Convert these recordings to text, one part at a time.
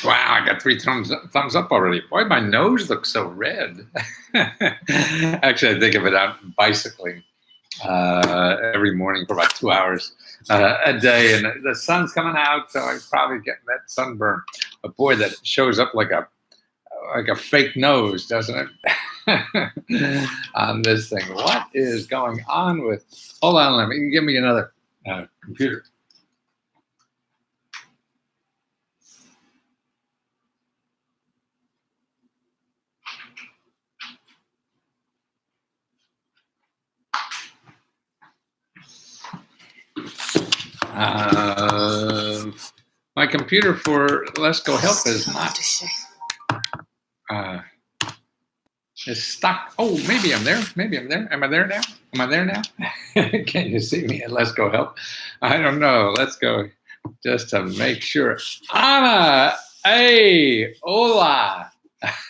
Wow, I got 3 thumbs up already. Boy, my nose looks so red. Actually, I think of it out bicycling every morning for about 2 hours a day, and the sun's coming out, so I'm probably getting that sunburn. But boy, that shows up like a fake nose, doesn't it? On this thing, what is going on with? Hold on, let me give me another computer. My computer for LESKOHELP is not. Is stuck. Oh, maybe I'm there. Maybe I'm there. Am I there now? Am I there now? Can you see me at LESKOHELP? I don't know. Let's go just to make sure. Ana, hey, hola.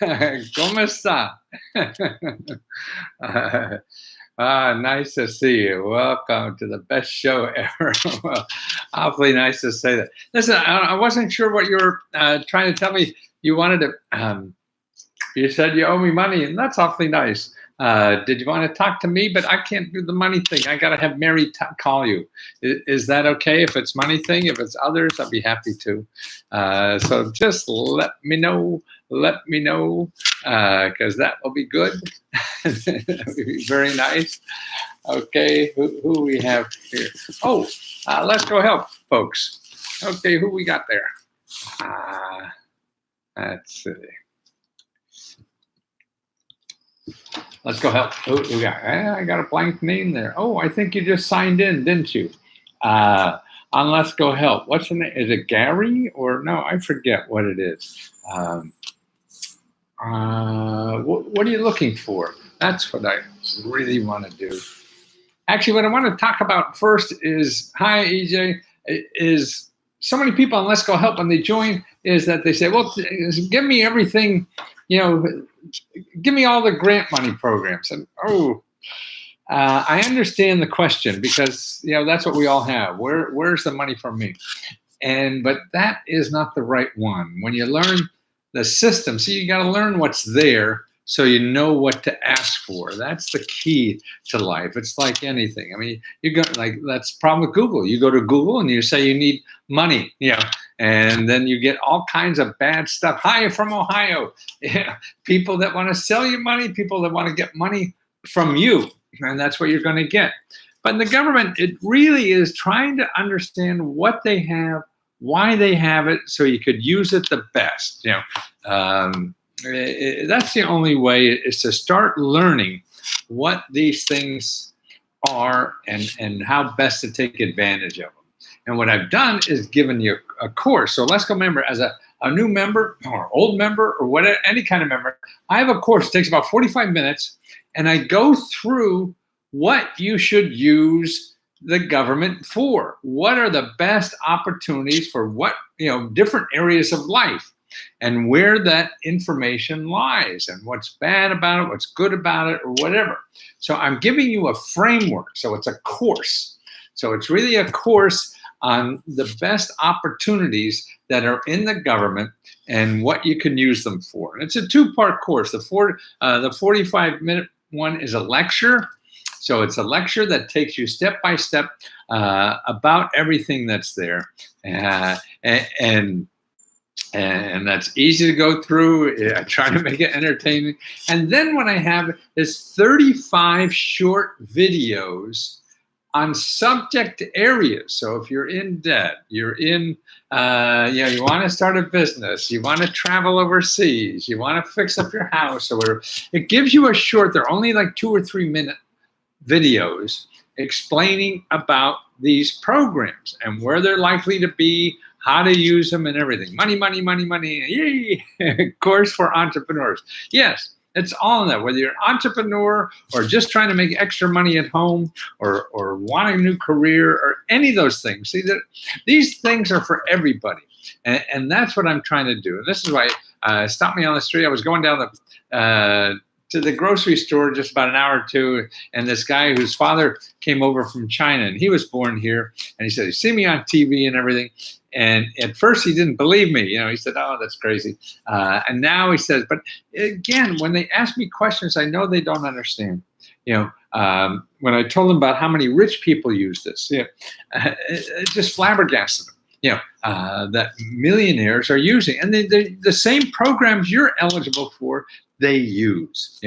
¿Cómo está? Nice to see you. Welcome to the best show ever. Well, awfully nice to say that. Listen, I wasn't sure what you were trying to tell me. You wanted to. You said you owe me money, and that's awfully nice. Did you want to talk to me? But I can't do the money thing. I got to have Mary call you. Is that okay? If it's money thing, if it's others, I'll be happy to. So just let me know. Let me know, because that will be good. That would be very nice. Okay, who we have here? Oh, LESKOHELP, folks. Okay, who we got there? Let's see. LESKOHELP. Who got? I got a blank name there. Oh, I think you just signed in, didn't you? On LESKOHELP. What's the name? Is it Gary or no? I forget what it is. What are you looking for? That's what I really want to do. Actually, what I want to talk about first is, hi, EJ, is so many people on LESKOHELP when they join is that they say, well, give me everything, give me all the grant money programs. And I understand the question because, that's what we all have. Where's the money from me? But that is not the right one. When you learn the system, see, you got to learn what's there so you know what to ask for. That's the key to life. It's like anything. I mean, that's the problem with Google. You go to Google and you say you need money, and then you get all kinds of bad stuff. Hi, from Ohio. People that want to sell you money, people that want to get money from you, and that's what you're going to get. But in the government, it really is trying to understand what they have, why they have it, so you could use it the best. That's the only way, is to start learning what these things are and how best to take advantage of them. And what I've done is given you a course. So Lesko member, as a new member or old member or whatever, any kind of member, I have a course. It takes about 45 minutes, and I go through what you should use the government for. What are the best opportunities for what, different areas of life, and where that information lies, and what's bad about it, what's good about it, or whatever. So I'm giving you a framework. So it's a course. So it's really a course on the best opportunities that are in the government and what you can use them for. And it's a 2-part course. The 45-minute one is a lecture. So it's a lecture that takes you step by step about everything that's there, and that's easy to go through. I try to make it entertaining. And then what I have is 35 short videos on subject areas. So if you're in debt, you're in, you want to start a business, you want to travel overseas, you want to fix up your house or whatever, it gives you a short, they're only like 2 or 3 minute videos explaining about these programs and where they're likely to be, how to use them, and everything. Money, money, money, money. Yay! Course for entrepreneurs. Yes, it's all in that. Whether you're an entrepreneur or just trying to make extra money at home or wanting a new career or any of those things. See, that these things are for everybody. And that's what I'm trying to do. And this is why stopped me on the street. I was going down to the grocery store just about an hour or two, and this guy whose father came over from China, and he was born here, and he said, he see me on TV and everything, And at first he didn't believe me. He said, "Oh, that's crazy." And now he says, but again, when they ask me questions, I know they don't understand. When I told them about how many rich people use this, it just flabbergasted them. That millionaires are using, and the same programs you're eligible for, they use.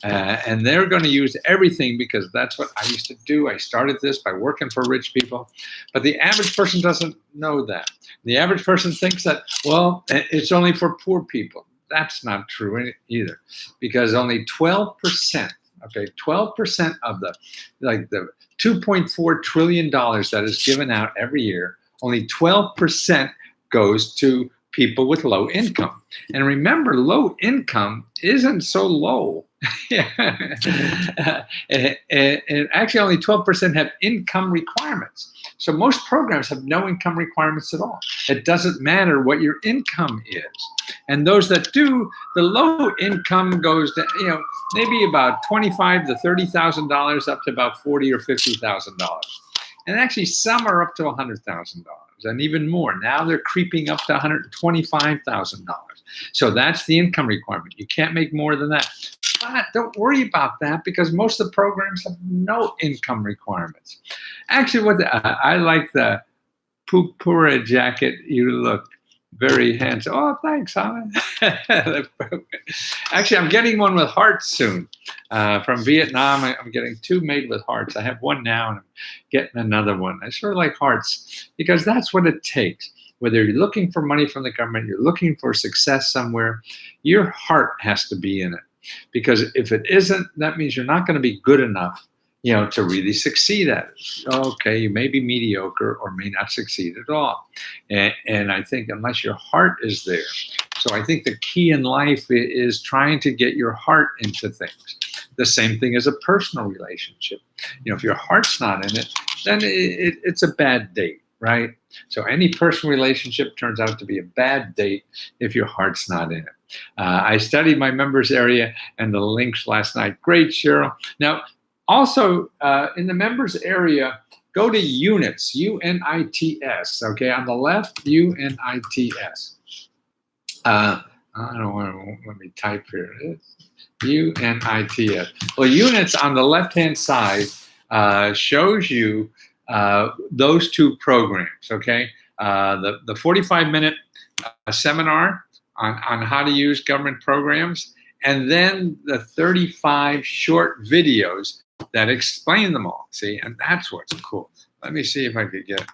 And they're going to use everything because that's what I used to do. I started this by working for rich people, but the average person doesn't know that. The average person thinks that, well, it's only for poor people. That's not true either, because only 12%. Okay, 12% of the $2.4 trillion that is given out every year, only 12% goes to people with low income. And remember, low income isn't so low. And actually, only 12% have income requirements. So most programs have no income requirements at all. It doesn't matter what your income is. And those that do, the low income goes to, maybe about $25,000 to $30,000 up to about $40,000 or $50,000. And actually, some are up to $100,000 and even more. Now they're creeping up to $125,000. So that's the income requirement. You can't make more than that. But don't worry about that, because most of the programs have no income requirements. Actually, I like the purpura jacket. You look very handsome. Oh, thanks, Alan. Actually, I'm getting one with hearts soon from Vietnam. I'm getting 2 made with hearts. I have one now, and I'm getting another one. I sort of like hearts because that's what it takes. Whether you're looking for money from the government, you're looking for success somewhere, your heart has to be in it. Because if it isn't, that means you're not going to be good enough, to really succeed at it. Okay, you may be mediocre or may not succeed at all. And I think unless your heart is there. So I think the key in life is trying to get your heart into things. The same thing as a personal relationship. If your heart's not in it, then it's a bad date, right? So any personal relationship turns out to be a bad date if your heart's not in it. I studied my members area and the links last night. Great, Cheryl. Now, also in the members area, go to units, UNITS. Okay, on the left, UNITS. I don't want to let me type here. UNITS. Well, units on the left-hand side shows you those 2 programs. Okay, the 45-minute seminar on how to use government programs, and then the 35 short videos that explain them all. See, and that's what's cool. Let me see if I could get,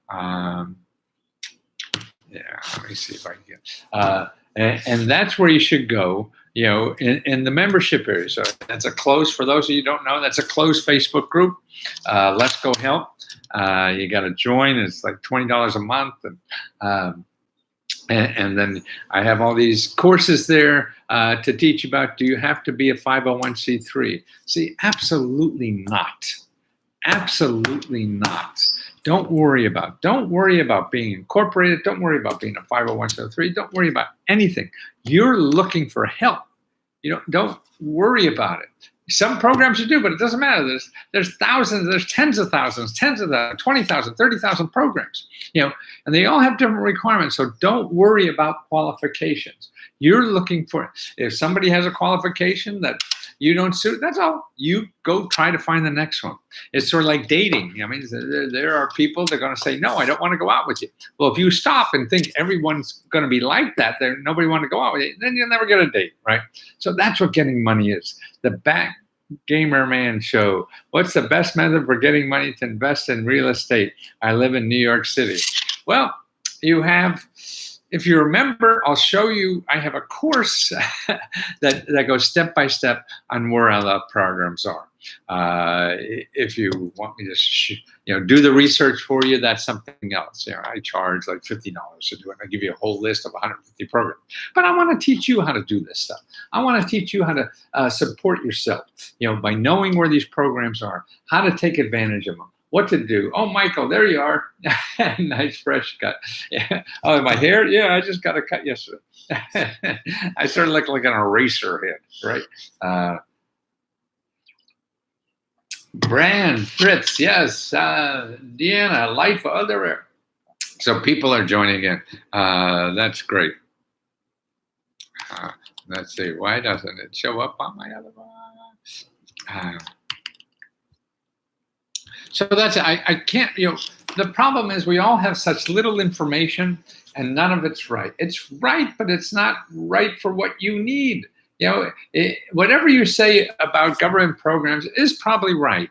let me see if I can get, and that's where you should go, in the membership area. So that's a closed, for those of you who don't know, that's a closed Facebook group, LESKOHELP. You got to join. It's like $20 a month. And then I have all these courses there to teach you about, do you have to be a 501c3? See, absolutely not. Absolutely not. Don't worry about being incorporated. Don't worry about being a 501c3. Don't worry about anything. You're looking for help. Don't worry about it. Some programs you do, but it doesn't matter. There's thousands, there's tens of thousands, 20,000, 30,000 programs, and they all have different requirements. So don't worry about qualifications. You're looking for, if somebody has a qualification that you don't suit, that's all. You go try to find the next one. It's sort of like dating. I mean, there are people that are going to say, no, I don't want to go out with you. Well, if you stop and think everyone's going to be like that, nobody want to go out with you, then you'll never get a date, right? So that's what getting money is. The Back Gamer Man Show. What's the best method for getting money to invest in real estate? I live in New York City. Well, you have, if you remember, I'll show you, I have a course that goes step by step on where all the programs are. If you want me to do the research for you, that's something else. I charge like $50 to do it. I give you a whole list of 150 programs. But I want to teach you how to do this stuff. I want to teach you how to support yourself, by knowing where these programs are, how to take advantage of them, what to do. Oh, Michael, there you are. Nice fresh cut. Yeah. Oh, my hair? Yeah, I just got a cut yesterday. I sort of look like an eraser head, right? Brand, Fritz, yes. Deanna, life, other. So people are joining in. That's great. Let's see. Why doesn't it show up on my other one? So that's I can't. The problem is we all have such little information, and none of it's right. It's right, but it's not right for what you need. Whatever you say about government programs is probably right.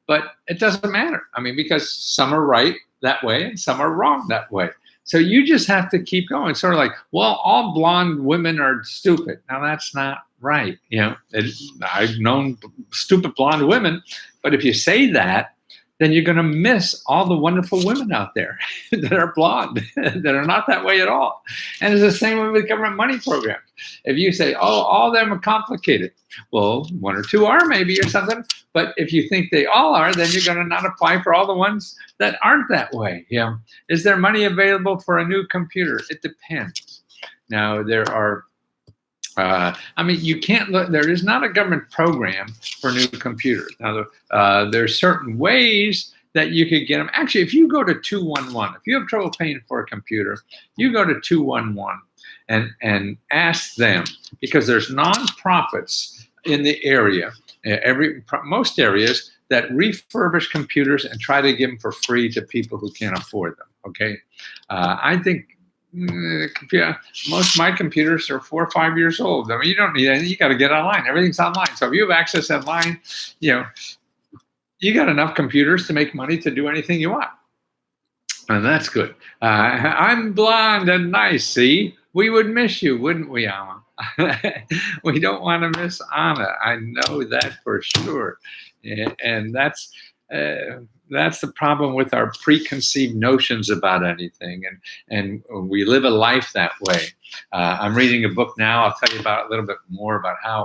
But it doesn't matter. I mean, because some are right that way and some are wrong that way. So you just have to keep going. Sort of like, well, all blonde women are stupid. Now that's not right. I've known stupid blonde women, but if you say that, then you're going to miss all the wonderful women out there that are blonde, that are not that way at all. And it's the same way with government money programs. If you say, oh, all of them are complicated, well, one or two are maybe or something. But if you think they all are, then you're going to not apply for all the ones that aren't that way. Is there money available for a new computer? It depends. Now, there are you can't look. There is not a government program for new computers. Now, there's certain ways that you could get them. Actually, if you go to 211, if you have trouble paying for a computer, you go to 211 and ask them, because there's nonprofits in the area, most areas, that refurbish computers and try to give them for free to people who can't afford them. Okay, I think. Most of my computers are 4 or 5 years old. I mean, you don't need anything. You got to get online. Everything's online. So if you have access online, you got enough computers to make money to do anything you want. And that's good. I'm blonde and nice. See, we would miss you, wouldn't we, Alma? We don't want to miss Anna. I know that for sure. And that's the problem with our preconceived notions about anything, and we live a life that way. I'm reading a book now. I'll tell you about a little bit more about how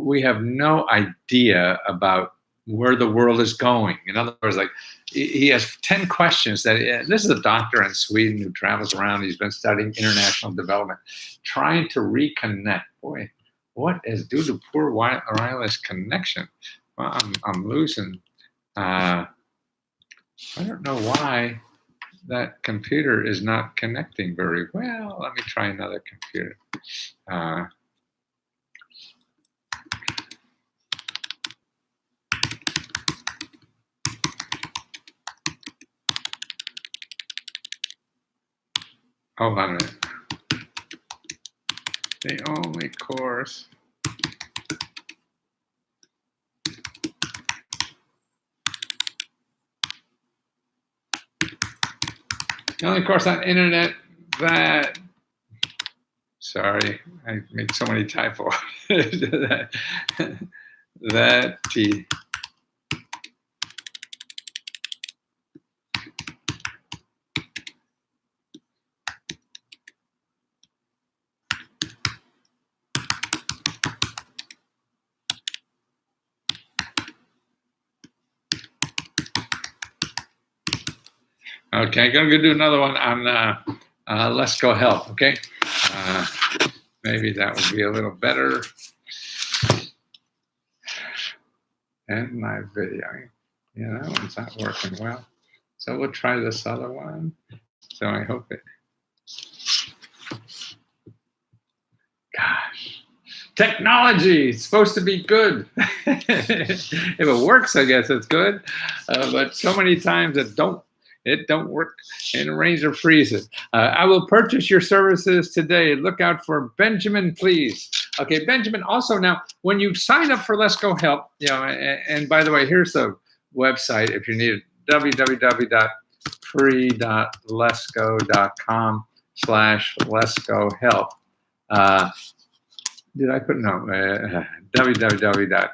we have no idea about where the world is going. In other words, like he has 10 questions that this is a doctor in Sweden who travels around. He's been studying international development, trying to reconnect. Boy, what is due to poor wireless connection? Well, I'm losing. I don't know why that computer is not connecting very well. Let me try another computer. Hold on a minute. The only course. The only course on internet that, sorry, I make so many typos. Okay, I'm going to do another one on LESKOHELP, okay? Maybe that would be a little better. And my video. Yeah, that one's not working well. So we'll try this other one. So I hope it... Gosh. Technology, it's supposed to be good. If it works, I guess it's good. But so many times it don't work, and Ranger freezes. I will purchase your services today. Look out for Benjamin, please. Okay, Benjamin. Also, now when you sign up for LESKOHELP, and by the way, here's the website if you need it: www.free.lesko.com/LESKOHELP. Did I put no? www.freeleskohelp/LESKOHELP.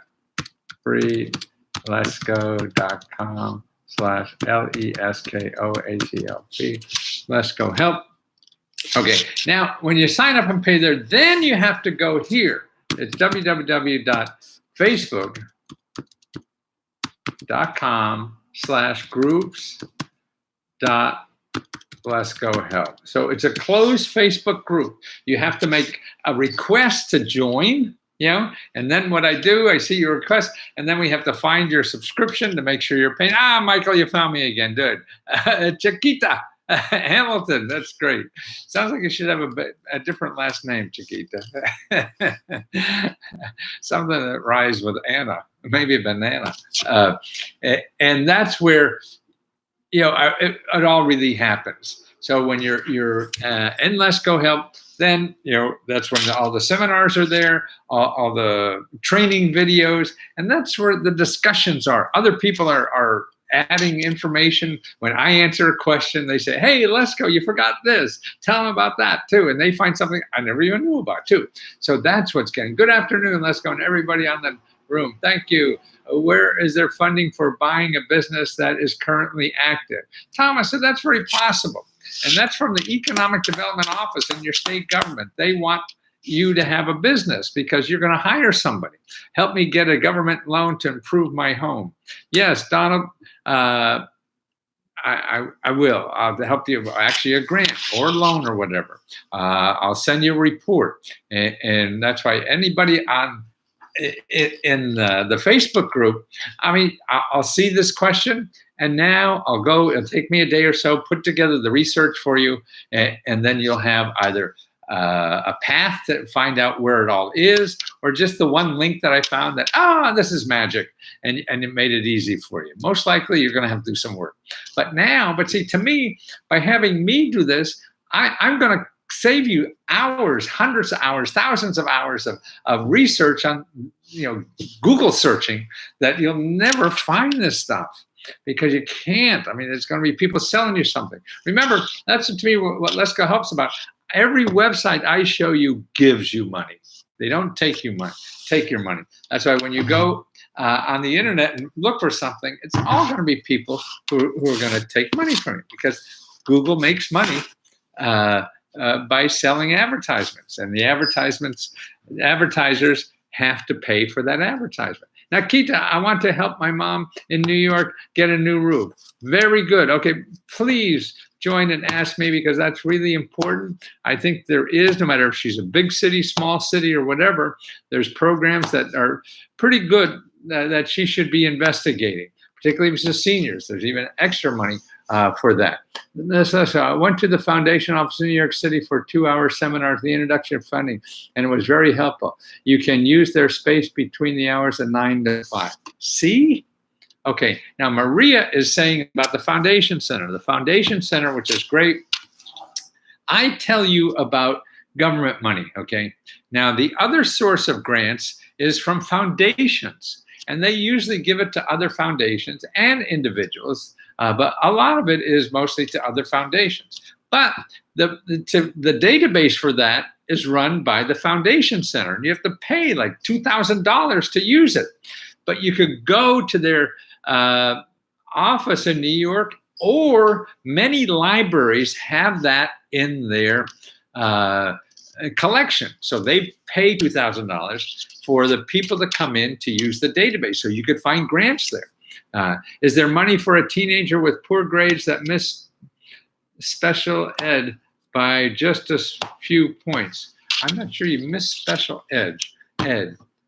LESKOHELP. Okay, now when you sign up and pay there, then you have to go here. It's www.facebook.com/groups.LESKOHELP. So it's a closed Facebook group. You have to make a request to join. And then what I do, I see your request, and then we have to find your subscription to make sure you're paying. Michael, you found me again. Good. Chiquita Hamilton, that's great. Sounds like you should have a different last name, Chiquita. Something that rhymes with Anna, maybe banana. And that's where, it all really happens. So when you're in LESKOHELP, then that's when all the seminars are there, all the training videos, and that's where the discussions are. Other people are adding information. When I answer a question, they say, "Hey, Lesko, you forgot this. Tell them about that too," and they find something I never even knew about too. So that's what's getting. Good afternoon, Lesko, and everybody on the room. Thank you. Where is there funding for buying a business that is currently active? Thomas said that's very possible. And that's from the Economic Development Office in your state government. They want you to have a business because you're going to hire somebody. Help me get a government loan to improve my home. Yes, Donald, I will. I'll help you. Actually, a grant or loan or whatever. I'll send you a report. And that's why anybody in the Facebook group, I'll see this question, and now I'll go. It'll take me a day or so, put together the research for you, and then you'll have either a path to find out where it all is, or just the one link that I found that, this is magic, and it made it easy for you. Most likely, you're going to have to do some work. But see, to me, by having me do this, I'm going to save you hours, hundreds of hours, thousands of hours of research on, Google searching, that you'll never find this stuff because you can't. There's going to be people selling you something. Remember, that's to me what LESKOHELP's about. Every website I show you gives you money. They don't take your money. That's why when you go on the internet and look for something, it's all going to be people who are going to take money from you, because Google makes money by selling advertisements, and the advertisers have to pay for that advertisement. Now, Kita, I want to help my mom in New York get a new roof. Very good. Okay, please join and ask me, because that's really important. I think there is, no matter if she's a big city, small city, or whatever, there's programs that are pretty good that she should be investigating, particularly if it's seniors. There's even extra money for that. I went to the foundation office in New York City for a 2-hour seminar, the introduction of funding, and it was very helpful. You can use their space between the hours of 9 to 5. See? Okay, now Maria is saying about the Foundation Center. The Foundation Center, which is great. I tell you about government money, okay? Now, the other source of grants is from foundations, and they usually give it to other foundations and individuals. But a lot of it is mostly to other foundations. But the database for that is run by the Foundation Center, and you have to pay like $2,000 to use it. But you could go to their office in New York, or many libraries have that in their collection. So they pay $2,000 for the people to come in to use the database. So you could find grants there. Is there money for a teenager with poor grades that missed special ed by just a few points? I'm not sure you missed special ed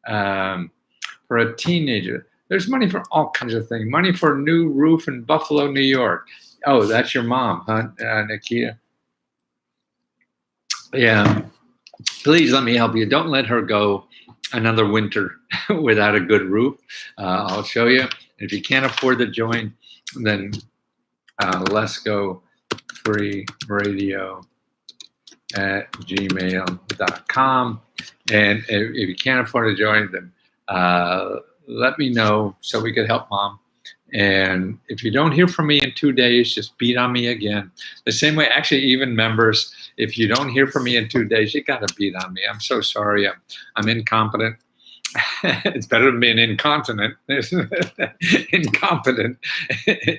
for a teenager. There's money for all kinds of things. Money for a new roof in Buffalo, New York. Oh, that's your mom, huh, Nikita? Yeah. Please let me help you. Don't let her go another winter without a good roof. I'll show you. If you can't afford to join, then Lesko Free Radio at gmail.com. And if you can't afford to join, then let me know so we could help mom. And if you don't hear from me in 2 days, just beat on me again. The same way, actually, even members, if you don't hear from me in 2 days, you got to beat on me. I'm so sorry. I'm incompetent. It's better than being incontinent. Incompetent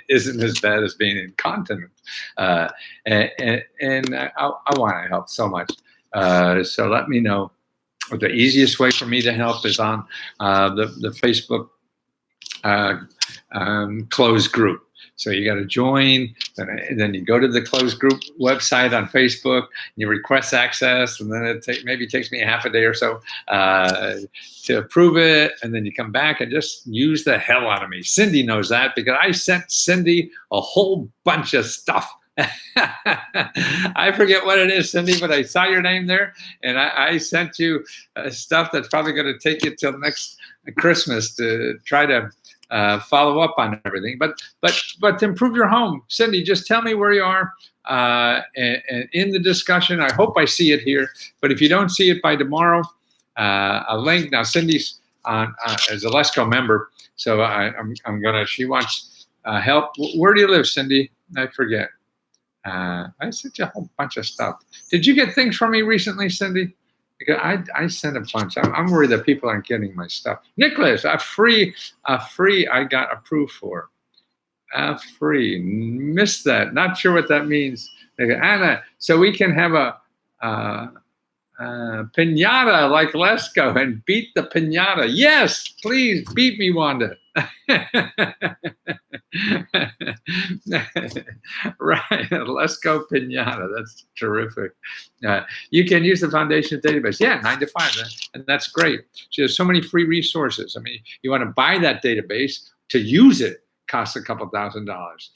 isn't as bad as being incontinent. And I want to help so much. So let me know. The easiest way for me to help is on the Facebook closed group. So you got to join, and then you go to the closed group website on Facebook, and you request access, and then it maybe takes me a half a day or so to approve it, and then you come back and just use the hell out of me. Cindy knows that because I sent Cindy a whole bunch of stuff. I forget what it is, Cindy, but I saw your name there, and I sent you stuff that's probably going to take you till next Christmas to try to follow up on everything. But to improve your home, Cindy, just tell me where you are and in the discussion. I hope I see it here, but if you don't see it by tomorrow, a link. Now Cindy's on as a Lesko member, so I'm gonna. She wants help. Where do you live, Cindy? I forget. I sent you a whole bunch of stuff. Did you get things from me recently, Cindy? Because I sent a bunch. I'm worried that people aren't getting my stuff. Nicholas, a free I got approved for. Free. Missed that. Not sure what that means. Anna, so we can have a piñata like Lesko and beat the piñata. Yes, please beat me, Wanda. Right, Lesko piñata. That's terrific. You can use the foundation database. Yeah, 9 to 5, and that's great. She has so many free resources. I mean, you want to buy that database to use it. Costs a couple $1,000s.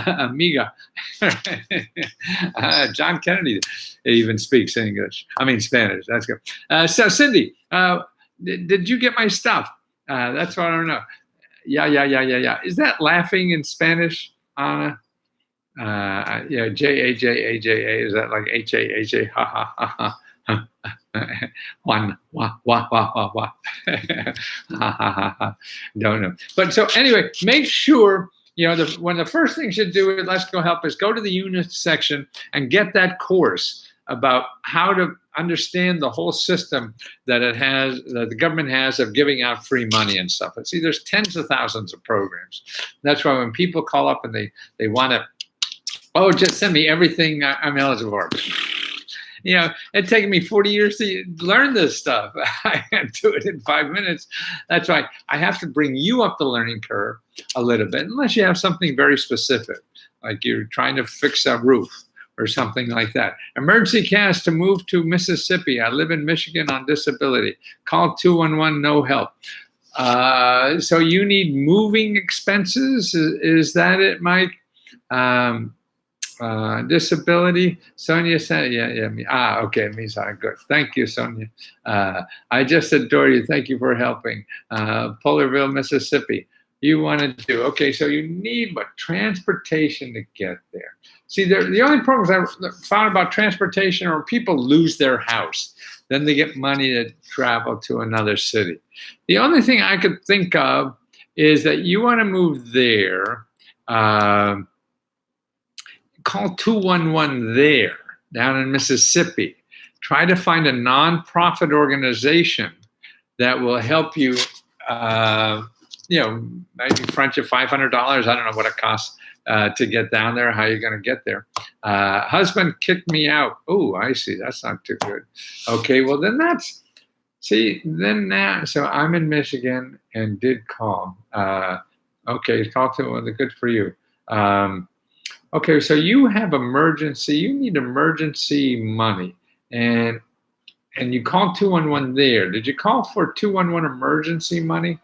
Amiga. John Kennedy even speaks English. I mean Spanish. That's good. So Cindy, did you get my stuff? That's what I don't know. Yeah. Is that laughing in Spanish, Anna? Yeah, J-A-J-A-J-A. Is that like H-A-H-A? Ha ha ha ha. One, wah, wah, wah, wah, wah. Don't know. But so anyway, make sure, one of the first things you do at LESKOHELP is go to the unit section and get that course about how to understand the whole system that it has, that the government has of giving out free money and stuff. And see, there's tens of thousands of programs. That's why when people call up and they want to, just send me everything I'm eligible for. It's taken me 40 years to learn this stuff. I can't do it in 5 minutes. That's why I have to bring you up the learning curve a little bit, unless you have something very specific, like you're trying to fix a roof or something like that. Emergency cash to move to Mississippi. I live in Michigan on disability. Call 211, no help. So you need moving expenses. Is that it, Mike? Disability. Sonia said, yeah. Okay, it means good. Thank you, Sonia. I just adore you. Thank you for helping. Polarville, Mississippi. You want to do, okay, so you need transportation to get there. See, the only problems I found about transportation are people lose their house. Then they get money to travel to another city. The only thing I could think of is that you want to move there. Call 211 there, down in Mississippi. Try to find a nonprofit organization that will help you, maybe front you $500. I don't know what it costs to get down there, how you're going to get there. Husband kicked me out. Oh, I see. That's not too good. Okay, well, then so I'm in Michigan and did call. Okay, call to good for you. Okay, so you have you need emergency money, and you call 211 there. Did you call for 211 emergency money?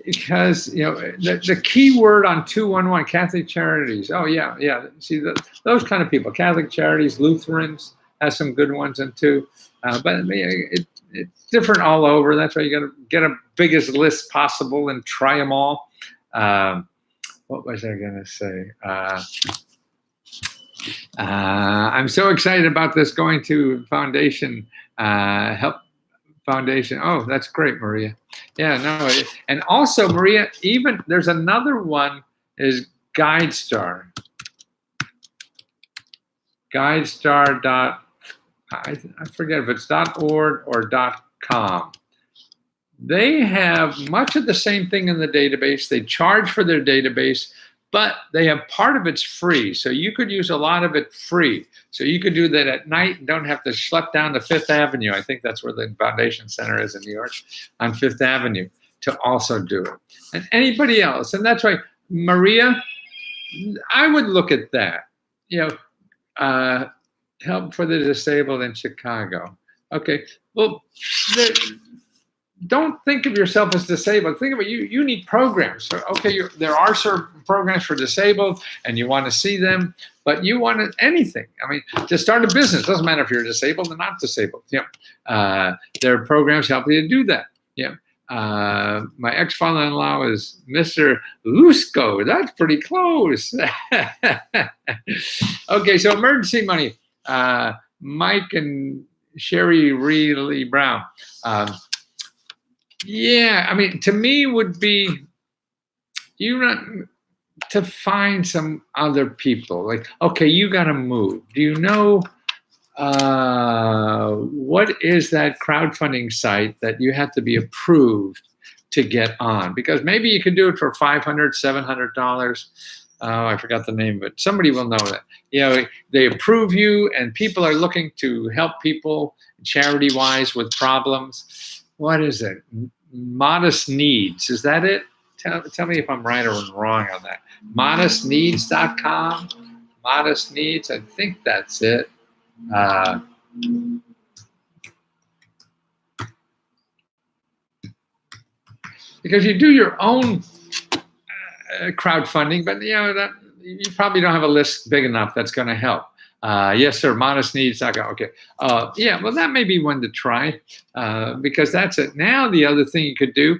Because, the key word on 211, Catholic Charities. Oh, yeah. See, those kind of people, Catholic Charities, Lutherans, has some good ones in too. But it's different all over. That's why you got to get a biggest list possible and try them all. What was I going to say? I'm so excited about this going to foundation, help foundation. Oh, that's great, Maria. Yeah, no. And also, Maria, even there's another one is GuideStar. GuideStar. I forget if it's .org or .com. They have much of the same thing in the database. They charge for their database, but they have part of it's free. So you could use a lot of it free. So you could do that at night and don't have to schlep down to Fifth Avenue. I think that's where the Foundation Center is in New York, on Fifth Avenue, to also do it. And anybody else. And that's why, Maria, I would look at that. Help for the disabled in Chicago. Okay, well, don't think of yourself as disabled. Think of it, you need programs. So, okay, there are certain programs for disabled and you want to see them, but you want anything. I mean, to start a business, doesn't matter if you're disabled or not disabled. There are programs helping you to do that. My ex-father-in-law is Mr. Lesko. That's pretty close. Okay, so emergency money. Mike and Sherry Reilly Brown. Yeah, I mean, to me would be to find some other people. Like, okay, you got to move. Do you know what is that crowdfunding site that you have to be approved to get on? Because maybe you can do it for $500, $700. Oh, I forgot the name of it. Somebody will know that. They approve you, and people are looking to help people charity-wise with problems. What is it? Modest Needs. Is that it? Tell me if I'm right or wrong on that. Modestneeds.com. Modest Needs. I think that's it. Because you do your own crowdfunding, but that you probably don't have a list big enough that's going to help. Yes, sir. Modest Needs. Okay. Yeah. Well, that may be one to try because that's it. Now, the other thing you could do: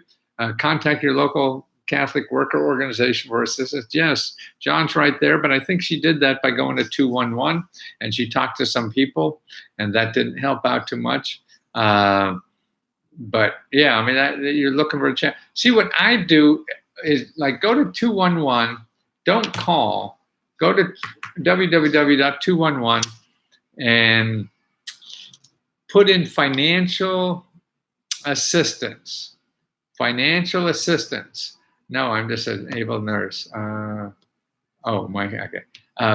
contact your local Catholic worker organization for assistance. Yes, John's right there, but I think she did that by going to 211 and she talked to some people, and that didn't help out too much. But yeah, I mean, you're looking for a chance. See, what I do is like go to 211. Don't call. Go to www.211 and put in financial assistance. Financial assistance. No, I'm just an able nurse.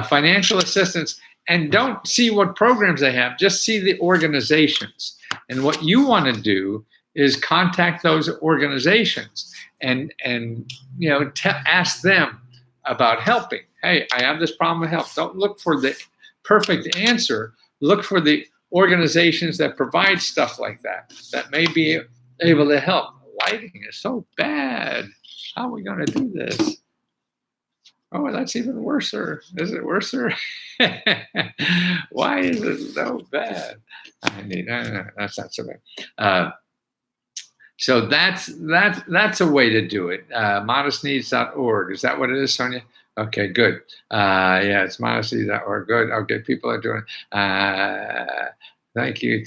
Financial assistance. And don't see what programs they have. Just see the organizations. And what you want to do is contact those organizations and ask them about helping. Hey, I have this problem with help. Don't look for the perfect answer. Look for the organizations that provide stuff like that may be able to help. Lighting is so bad. How are we going to do this? Oh, that's even worse. Is it worse? Why is it so bad? No, that's not so bad. So that's a way to do it. Modestneeds.org. Is that what it is, Sonia? Okay, good. Yeah, it's modestneeds.org. Good. Okay, people are doing it. Thank you.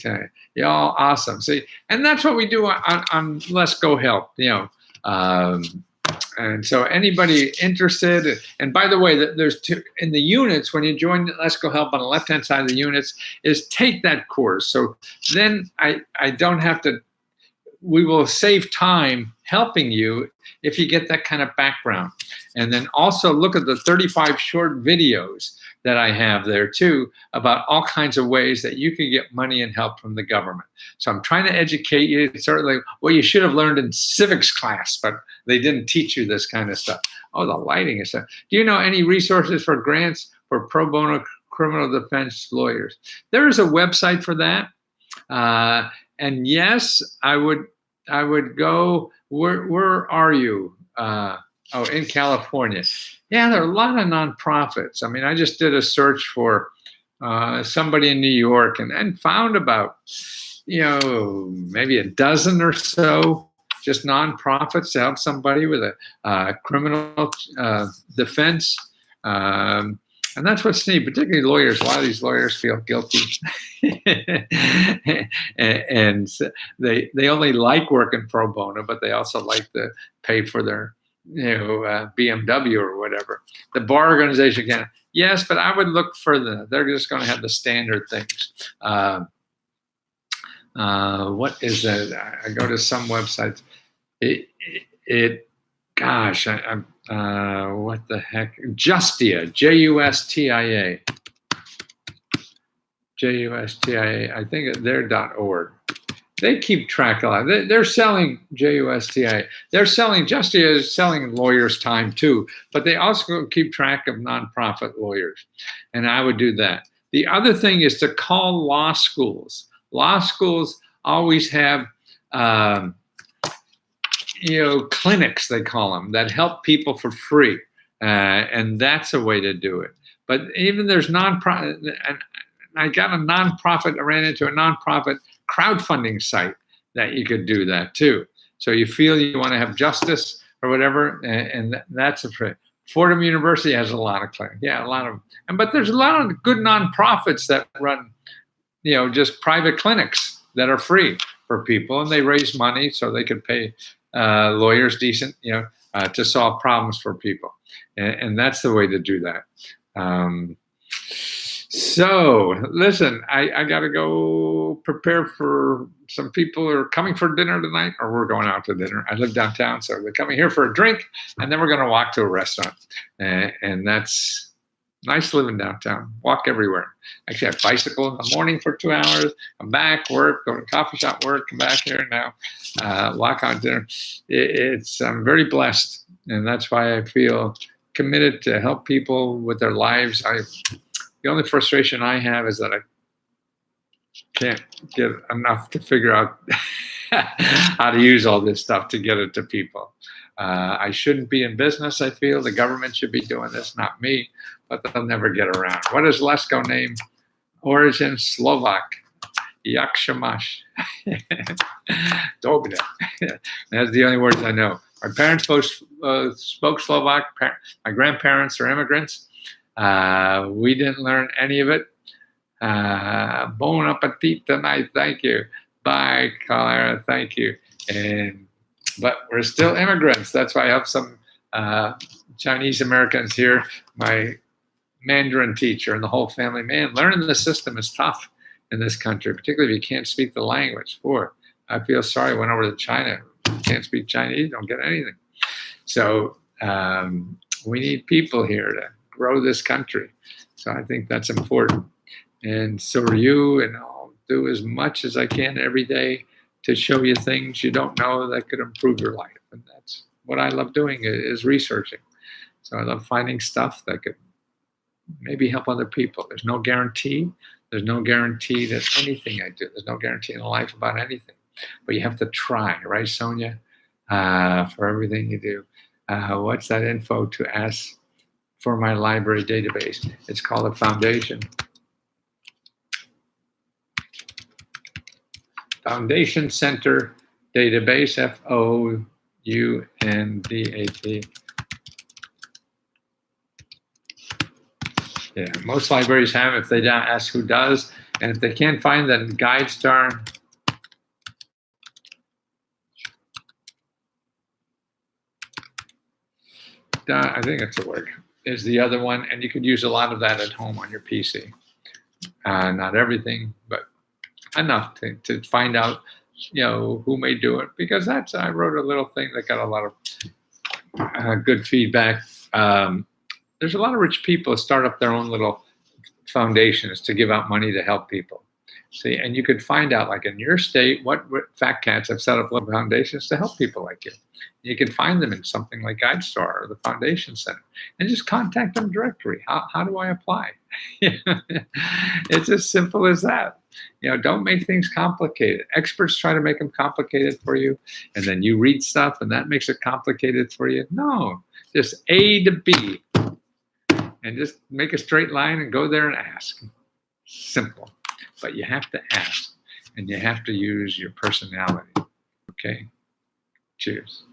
Y'all awesome. See, and that's what we do on LESKOHELP, and so anybody interested, and by the way, there's two in the units, when you join LESKOHELP on the left-hand side of the units, is take that course. So then I don't have to, we will save time helping you if you get that kind of background. And then also look at the 35 short videos that I have there too about all kinds of ways that you can get money and help from the government. So I'm trying to educate you. It's sort of like what you should have learned in civics class, but they didn't teach you this kind of stuff. Oh, the lighting is stuff. Do you know any resources for grants for pro bono criminal defense lawyers? There is a website for that. And yes, I would go, where are you? In California. Yeah, there are a lot of nonprofits. I mean, I just did a search for somebody in New York and found about, maybe a dozen or so just nonprofits to help somebody with a criminal defense. And that's what's neat, particularly lawyers. A lot of these lawyers feel guilty. and they only like working pro bono, but they also like to pay for their BMW or whatever. The bar organization can, yes, but I would look further. They're just going to have the standard things. What is that? I go to some websites. Gosh, what the heck? Justia, Justia. Justia, I think they're .org. They keep track of that. They're selling JUSTIA. They're selling, Justia is selling lawyers' time too, but they also keep track of nonprofit lawyers. And I would do that. The other thing is to call law schools. Law schools always have, clinics, they call them, that help people for free. And that's a way to do it. But even there's nonprofit, and I ran into a nonprofit crowdfunding site that you could do that too. So you feel you want to have justice or whatever, and that's a free. Fordham University has a lot of clinics. Yeah, a lot of, but there's a lot of good nonprofits that run, just private clinics that are free for people, and they raise money so they could pay lawyers decent, to solve problems for people, and that's the way to do that. So listen, I got to go prepare for some people who are coming for dinner tonight, or we're going out to dinner. I live downtown, so they're coming here for a drink, and then we're going to walk to a restaurant. And that's nice living downtown. Walk everywhere. Actually, I bicycle in the morning for 2 hours, come back, work, go to coffee shop, work, come back here now, walk on dinner. I'm very blessed, and that's why I feel committed to help people with their lives. The only frustration I have is that I can't get enough to figure out how to use all this stuff to get it to people. I shouldn't be in business, I feel. The government should be doing this, not me, but they'll never get around. What is Lesko name? Origin Slovak. Yakshamash. Dobne. That's the only words I know. My parents both spoke Slovak. My grandparents are immigrants. We didn't learn any of it. Bon appetit tonight, thank you. Bye, Clara, thank you. But we're still immigrants. That's why I have some Chinese Americans here. My Mandarin teacher and the whole family. Man, learning the system is tough in this country, particularly if you can't speak the language. I feel sorry. I went over to China. Can't speak Chinese, don't get anything. So we need people here to grow this country. So I think that's important. And so are you, and I'll do as much as I can every day to show you things you don't know that could improve your life. And that's what I love doing, is researching. So I love finding stuff that could maybe help other people. There's no guarantee. There's no guarantee that anything I do. There's no guarantee in life about anything. But you have to try, right, Sonia? For everything you do. What's that info to ask for my library database? It's called a foundation. Foundation Center Database, FOUNDAT. Yeah, most libraries have. If they don't, ask who does. And if they can't find, then GuideStar. I think it's a word, is the other one. And you could use a lot of that at home on your PC. Not everything, but enough to find out, who may do it. Because I wrote a little thing that got a lot of good feedback. There's a lot of rich people who start up their own little foundations to give out money to help people. See, and you could find out, like in your state, what fat cats have set up little foundations to help people like you. You can find them in something like GuideStar or the Foundation Center, and just contact them directly. How do I apply? It's as simple as that. Don't make things complicated. Experts try to make them complicated for you, and then you read stuff, and that makes it complicated for you. No, just A to B, and just make a straight line and go there and ask. Simple. But you have to ask, and you have to use your personality. Okay? Cheers.